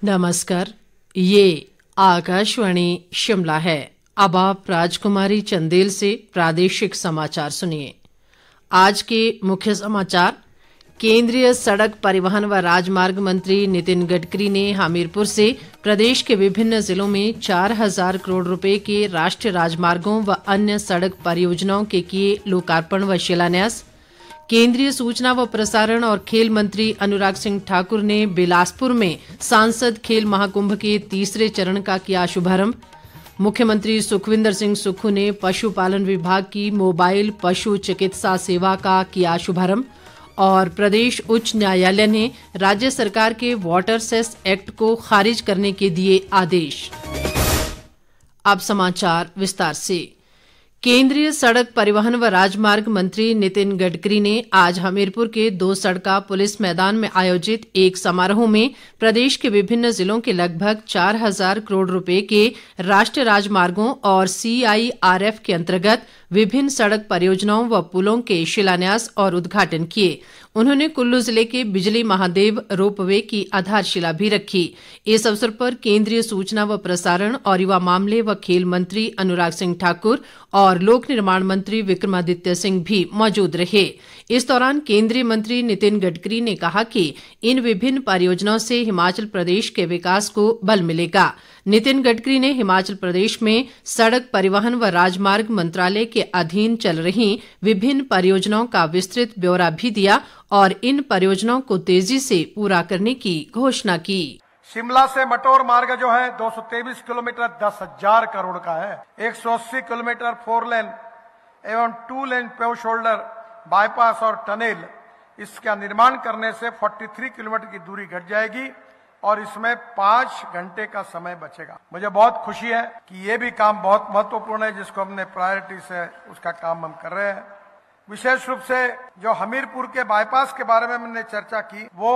नमस्कार, ये आकाशवाणी शिमला है। अब आप राजकुमारी चंदेल से प्रादेशिक समाचार सुनिए। आज के मुख्य समाचार। केंद्रीय सड़क परिवहन व राजमार्ग मंत्री नितिन गडकरी ने हमीरपुर से प्रदेश के विभिन्न जिलों में 4,000 करोड़ रुपए के राष्ट्रीय राजमार्गों व अन्य सड़क परियोजनाओं के किए लोकार्पण व शिलान्यास। केंद्रीय सूचना व प्रसारण और खेल मंत्री अनुराग सिंह ठाकुर ने बिलासपुर में सांसद खेल महाकुंभ के तीसरे चरण का किया शुभारंभ। मुख्यमंत्री सुखविंदर सिंह सुक्खू ने पशुपालन विभाग की मोबाइल पशु चिकित्सा सेवा का किया शुभारंभ। और प्रदेश उच्च न्यायालय ने राज्य सरकार के वाटर सेस एक्ट को खारिज करने के दिए आदेश। अब समाचार विस्तार से। केंद्रीय सड़क परिवहन व राजमार्ग मंत्री नितिन गडकरी ने आज हमीरपुर के 2 सड़का पुलिस मैदान में आयोजित एक समारोह में प्रदेश के विभिन्न जिलों के लगभग 4,000 करोड़ रुपए के राष्ट्रीय राजमार्गों और CIRF के अंतर्गत विभिन्न सड़क परियोजनाओं व पुलों के शिलान्यास और उद्घाटन किए। उन्होंने कुल्लू जिले के बिजली महादेव रोपवे की आधारशिला भी रखी। इस अवसर पर केंद्रीय सूचना व प्रसारण और युवा मामले व खेल मंत्री अनुराग सिंह ठाकुर और लोक निर्माण मंत्री विक्रमादित्य सिंह भी मौजूद रहे। इस दौरान केंद्रीय मंत्री नितिन गडकरी ने कहा कि इन विभिन्न परियोजनाओं से हिमाचल प्रदेश के विकास को बल मिलेगा। नितिन गडकरी ने हिमाचल प्रदेश में सड़क परिवहन व राजमार्ग मंत्रालय के अधीन चल रही विभिन्न परियोजनाओं का विस्तृत ब्यौरा भी दिया और इन परियोजनाओं को तेजी से पूरा करने की घोषणा की। शिमला से मटोर मार्ग जो है 223 किलोमीटर 10,000 करोड़ का है। 180 किलोमीटर 4 लेन एवं 2 लेन पेव शोल्डर बाईपास और टनेल, इसका निर्माण करने से 43 किलोमीटर की दूरी घट जाएगी और इसमें 5 घंटे का समय बचेगा। मुझे बहुत खुशी है कि ये भी काम बहुत महत्वपूर्ण है, जिसको हमने प्रायोरिटी से उसका काम हम कर रहे हैं। विशेष रूप से जो हमीरपुर के बाईपास के बारे में हमने चर्चा की, वो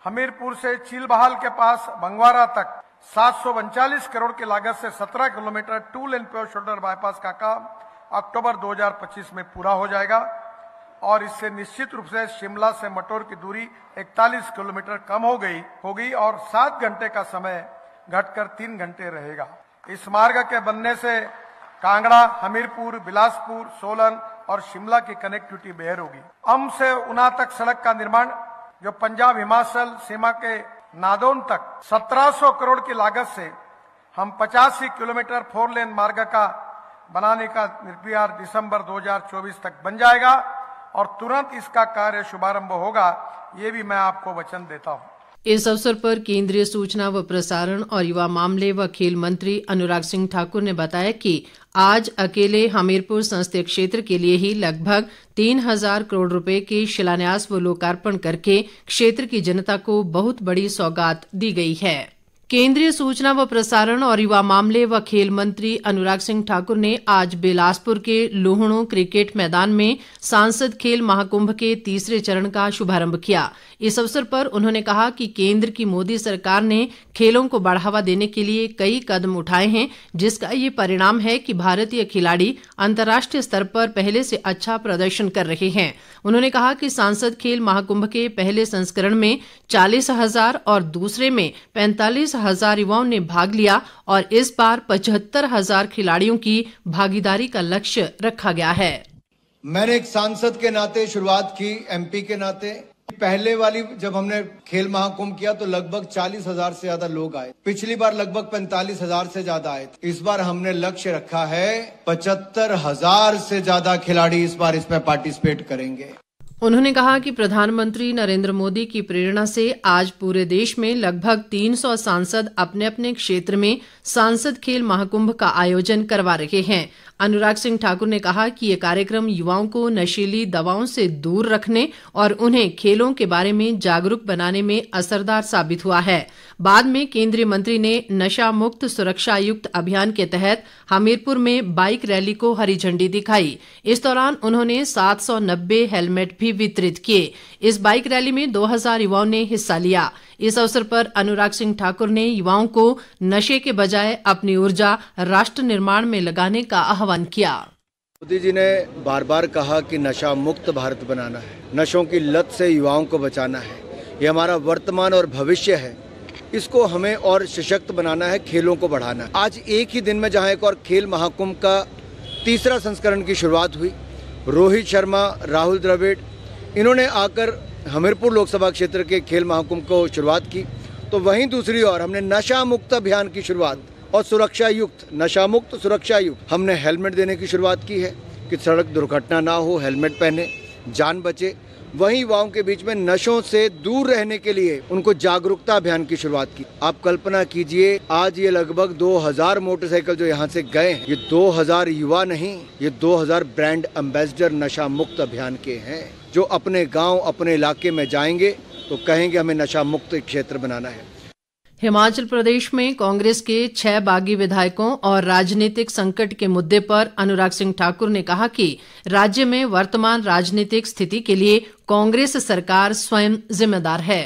हमीरपुर से चीलबहाल के पास बंगवारा तक 739 करोड़ की लागत से 17 किलोमीटर 2 लेन पेव शोल्डर बाईपास का काम अक्टूबर 2025 में पूरा हो जाएगा और इससे निश्चित रूप से शिमला से मटोर की दूरी 41 किलोमीटर कम होगी और 7 घंटे का समय घटकर 3 घंटे रहेगा। इस मार्ग के बनने से कांगड़ा, हमीरपुर, बिलासपुर, सोलन और शिमला की कनेक्टिविटी बेहतर होगी। अम से ऊना तक सड़क का निर्माण, जो पंजाब हिमाचल सीमा के नादौन तक 1700 करोड़ की लागत से हम 85 किलोमीटर 4 लेन मार्ग का बनाने का निर्विचार दिसंबर 2024 तक बन जाएगा और तुरंत इसका कार्य शुभारंभ होगा, ये भी मैं आपको वचन देता हूँ। इस अवसर पर केंद्रीय सूचना व प्रसारण और युवा मामले व खेल मंत्री अनुराग सिंह ठाकुर ने बताया कि आज अकेले हमीरपुर संसदीय क्षेत्र के लिए ही लगभग 3,000 करोड़ रुपए के शिलान्यास व लोकार्पण करके क्षेत्र की जनता को बहुत बड़ी सौगात दी गई है। केंद्रीय सूचना व प्रसारण और युवा मामले व खेल मंत्री अनुराग सिंह ठाकुर ने आज बिलासपुर के लूहणों क्रिकेट मैदान में सांसद खेल महाकुंभ के तीसरे चरण का शुभारंभ किया। इस अवसर पर उन्होंने कहा कि केंद्र की मोदी सरकार ने खेलों को बढ़ावा देने के लिए कई कदम उठाए हैं, जिसका ये परिणाम है कि भारतीय खिलाड़ी अंतर्राष्ट्रीय स्तर पर पहले से अच्छा प्रदर्शन कर रहे हैं। उन्होंने कहा कि सांसद खेल महाकुंभ के पहले संस्करण में 40,000 और दूसरे में 45,000 युवाओं ने भाग लिया और इस बार 75,000 खिलाड़ियों की भागीदारी का लक्ष्य रखा गया है। मैंने एक सांसद के नाते शुरुआत की, MP के नाते। पहले वाली जब हमने खेल महाकुंभ किया तो लगभग 40,000 से ज्यादा लोग आए। पिछली बार लगभग 45,000 से ज्यादा आए। इस बार हमने लक्ष्य रखा है 75,000 से ज्यादा खिलाड़ी इस बार इसमें पार्टिसिपेट करेंगे। उन्होंने कहा कि प्रधानमंत्री नरेंद्र मोदी की प्रेरणा से आज पूरे देश में लगभग 300 सांसद अपने अपने क्षेत्र में सांसद खेल महाकुंभ का आयोजन करवा रहे हैं। अनुराग सिंह ठाकुर ने कहा कि ये कार्यक्रम युवाओं को नशीली दवाओं से दूर रखने और उन्हें खेलों के बारे में जागरूक बनाने में असरदार साबित हुआ है। बाद में केंद्रीय मंत्री ने नशा मुक्त सुरक्षा युक्त अभियान के तहत हमीरपुर में बाइक रैली को हरी झंडी दिखाई। इस दौरान उन्होंने 790 हेलमेट भी वितरित किए। इस बाइक रैली में 2000 युवाओं ने हिस्सा लिया। इस अवसर पर अनुराग सिंह ठाकुर ने युवाओं को नशे के बजाय अपनी ऊर्जा राष्ट्र निर्माण में लगाने का आह्वान किया। मोदी जी ने बार बार कहा कि नशा मुक्त भारत बनाना है, नशों की लत से युवाओं को बचाना है। ये हमारा वर्तमान और भविष्य है, इसको हमें और सशक्त बनाना है, खेलों को बढ़ाना है। आज एक ही दिन में जहां एक और खेल महाकुंभ का तीसरा संस्करण की शुरुआत हुई, रोहित शर्मा, राहुल द्रविड़, इन्होंने आकर हमीरपुर लोकसभा क्षेत्र के खेल महाकुंभ को शुरुआत की, तो वहीं दूसरी ओर हमने नशा मुक्त अभियान की शुरुआत और सुरक्षा युक्त, नशा मुक्त सुरक्षा युक्त, हमने हेलमेट देने की शुरुआत की है कि सड़क दुर्घटना ना हो, हेलमेट पहने, जान बचे। वहीं युवाओं के बीच में नशों से दूर रहने के लिए उनको जागरूकता अभियान की शुरुआत की। आप कल्पना कीजिए, आज ये लगभग 2000 मोटरसाइकिल जो यहाँ से गए हैं, ये 2000 युवा नहीं, ये 2000 ब्रांड एम्बेसडर नशा मुक्त अभियान के हैं, जो अपने गांव, अपने इलाके में जाएंगे तो कहेंगे हमें नशा मुक्त क्षेत्र बनाना है। हिमाचल प्रदेश में कांग्रेस के 6 बागी विधायकों और राजनीतिक संकट के मुद्दे पर अनुराग सिंह ठाकुर ने कहा कि राज्य में वर्तमान राजनीतिक स्थिति के लिए कांग्रेस सरकार स्वयं जिम्मेदार है।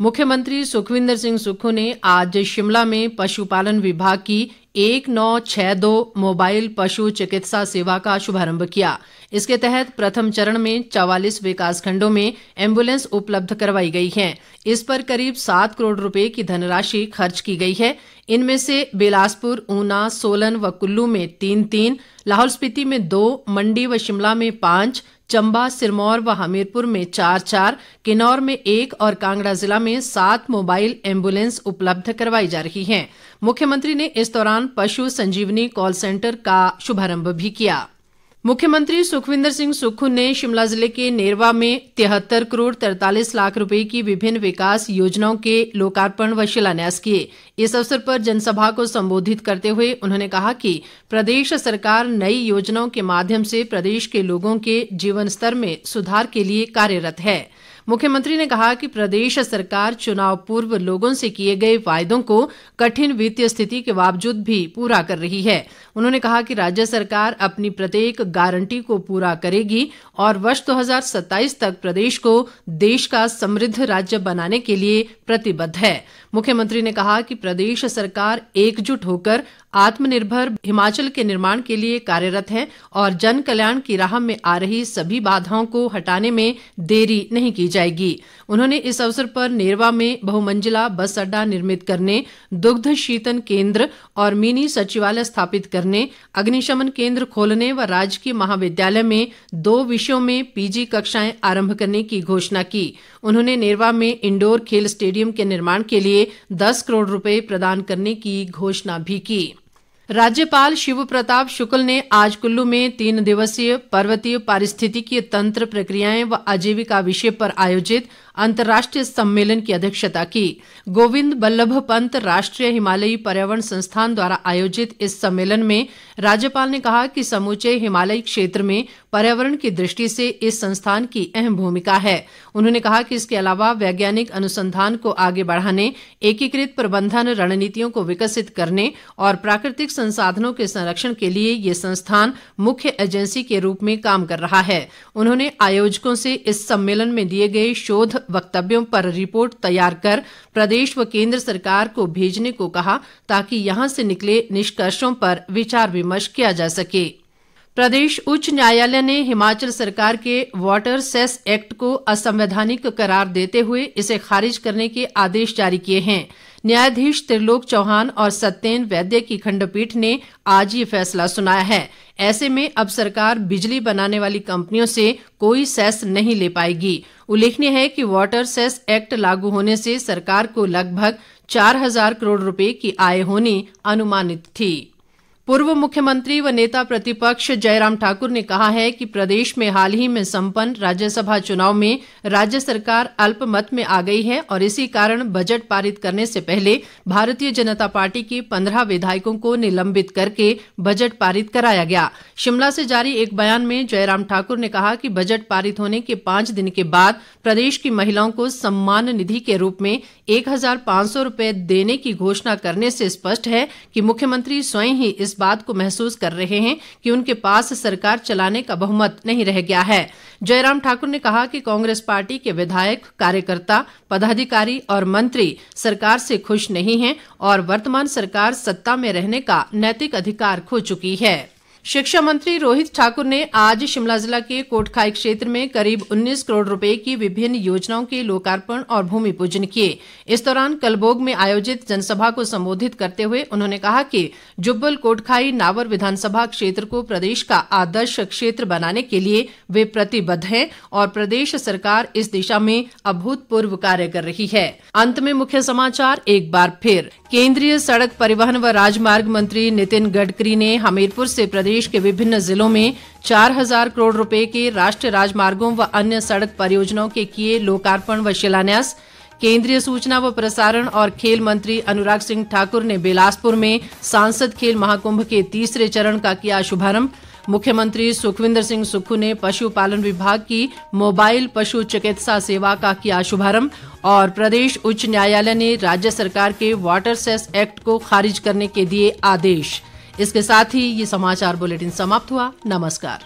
मुख्यमंत्री सुखविंदर सिंह सुक्खू ने आज शिमला में पशुपालन विभाग की 1962 मोबाइल पशु चिकित्सा सेवा का शुभारंभ किया। इसके तहत प्रथम चरण में 44 विकासखंडों में एम्बुलेंस उपलब्ध करवाई गई है। इस पर करीब 7 करोड़ रुपए की धनराशि खर्च की गई है। इनमें से बिलासपुर, ऊना, सोलन व कुल्लू में 3-3, लाहौल स्पीति में 2, मंडी व शिमला में 5, चंबा, सिरमौर व हमीरपुर में 4-4, किन्नौर में 1 और कांगड़ा जिला में 7 मोबाइल एम्बुलेंस उपलब्ध करवाई जा रही हैं। मुख्यमंत्री ने इस दौरान पशु संजीवनी कॉल सेंटर का शुभारंभ भी किया। मुख्यमंत्री सुखविंदर सिंह सुक्खू ने शिमला जिले के नेरवा में 73 करोड़ 43 लाख रुपए की विभिन्न विकास योजनाओं के लोकार्पण व शिलान्यास किए। इस अवसर पर जनसभा को संबोधित करते हुए उन्होंने कहा कि प्रदेश सरकार नई योजनाओं के माध्यम से प्रदेश के लोगों के जीवन स्तर में सुधार के लिए कार्यरत है। मुख्यमंत्री ने कहा कि प्रदेश सरकार चुनाव पूर्व लोगों से किए गए वायदों को कठिन वित्तीय स्थिति के बावजूद भी पूरा कर रही है। उन्होंने कहा कि राज्य सरकार अपनी प्रत्येक गारंटी को पूरा करेगी और वर्ष 2027 तक प्रदेश को देश का समृद्ध राज्य बनाने के लिए प्रतिबद्ध है। मुख्यमंत्री ने कहा कि प्रदेश सरकार एकजुट होकर आत्मनिर्भर हिमाचल के निर्माण के लिए कार्यरत है और जन कल्याण की राह में आ रही सभी बाधाओं को हटाने में देरी नहीं की जाएगी। उन्होंने इस अवसर पर नेरवा में बहुमंजिला बस अड्डा निर्मित करने, दुग्ध शीतन केंद्र और मिनी सचिवालय स्थापित करने, अग्निशमन केंद्र खोलने व राजकीय महाविद्यालय में 2 विषयों में पीजी कक्षाएं आरंभ करने की घोषणा की। उन्होंने नेरवा में इंडोर खेल स्टेडियम के निर्माण के लिए 10 करोड़ रुपए प्रदान करने की घोषणा भी की। राज्यपाल शिव प्रताप शुक्ल ने आज कुल्लू में 3 दिवसीय पर्वतीय पारिस्थितिकीय तंत्र प्रक्रियाएं व आजीविका विषय पर आयोजित अंतर्राष्ट्रीय सम्मेलन की अध्यक्षता की। गोविंद बल्लभ पंत राष्ट्रीय हिमालयी पर्यावरण संस्थान द्वारा आयोजित इस सम्मेलन में राज्यपाल ने कहा कि समूचे हिमालयी क्षेत्र में पर्यावरण की दृष्टि से इस संस्थान की अहम भूमिका है। उन्होंने कहा कि इसके अलावा वैज्ञानिक अनुसंधान को आगे बढ़ाने, एकीकृत प्रबंधन रणनीतियों को विकसित करने और प्राकृतिक संसाधनों के संरक्षण के लिए ये संस्थान मुख्य एजेंसी के रूप में काम कर रहा है। उन्होंने आयोजकों से इस सम्मेलन में दिए गए शोध वक्तव्यों पर रिपोर्ट तैयार कर प्रदेश व केंद्र सरकार को भेजने को कहा ताकि यहां से निकले निष्कर्षों पर विचार विमर्श किया जा सके। प्रदेश उच्च न्यायालय ने हिमाचल सरकार के वाटर सेस एक्ट को असंवैधानिक करार देते हुए इसे खारिज करने के आदेश जारी किए हैं। न्यायाधीश त्रिलोक चौहान और सत्येन वैद्य की खंडपीठ ने आज ये फैसला सुनाया है। ऐसे में अब सरकार बिजली बनाने वाली कंपनियों से कोई सेस नहीं ले पाएगी। उल्लेखनीय है कि वाटर सेस एक्ट लागू होने से सरकार को लगभग 4000 करोड़ रुपए की आय होनी अनुमानित थी। पूर्व मुख्यमंत्री व नेता प्रतिपक्ष जयराम ठाकुर ने कहा है कि प्रदेश में हाल ही में संपन्न राज्यसभा चुनाव में राज्य सरकार अल्पमत में आ गई है और इसी कारण बजट पारित करने से पहले भारतीय जनता पार्टी के 15 विधायकों को निलंबित करके बजट पारित कराया गया। शिमला से जारी एक बयान में जयराम ठाकुर ने कहा कि बजट पारित होने के 5 दिन के बाद प्रदेश की महिलाओं को सम्मान निधि के रूप में 1500 रुपए देने की घोषणा करने से स्पष्ट है कि मुख्यमंत्री स्वयं ही इस बात को महसूस कर रहे हैं कि उनके पास सरकार चलाने का बहुमत नहीं रह गया है। जयराम ठाकुर ने कहा कि कांग्रेस पार्टी के विधायक, कार्यकर्ता, पदाधिकारी और मंत्री सरकार से खुश नहीं हैं और वर्तमान सरकार सत्ता में रहने का नैतिक अधिकार खो चुकी है। शिक्षा मंत्री रोहित ठाकुर ने आज शिमला जिला के कोटखाई क्षेत्र में करीब 19 करोड़ रुपए की विभिन्न योजनाओं के लोकार्पण और भूमि पूजन किए। इस दौरान कलबोग में आयोजित जनसभा को संबोधित करते हुए उन्होंने कहा कि जुब्बल कोटखाई नावर विधानसभा क्षेत्र को प्रदेश का आदर्श क्षेत्र बनाने के लिए वे प्रतिबद्ध हैं और प्रदेश सरकार इस दिशा में अभूतपूर्व कार्य कर रही है। अंत में मुख्य समाचार एक बार फिर। केंद्रीय सड़क परिवहन व राजमार्ग मंत्री नितिन गडकरी ने हमीरपुर से प्रदेश के विभिन्न जिलों में 4000 करोड़ रुपए के राष्ट्रीय राजमार्गों व अन्य सड़क परियोजनाओं के किए लोकार्पण व शिलान्यास। केंद्रीय सूचना व प्रसारण और खेल मंत्री अनुराग सिंह ठाकुर ने बिलासपुर में सांसद खेल महाकुंभ के तीसरे चरण का किया शुभारंभ। मुख्यमंत्री सुखविंदर सिंह सुक्खू ने पशुपालन विभाग की मोबाइल पशु चिकित्सा सेवा का किया शुभारंभ और प्रदेश उच्च न्यायालय ने राज्य सरकार के वाटर सेस एक्ट को खारिज करने के दिए आदेश। इसके साथ ही ये समाचार बुलेटिन समाप्त हुआ। नमस्कार।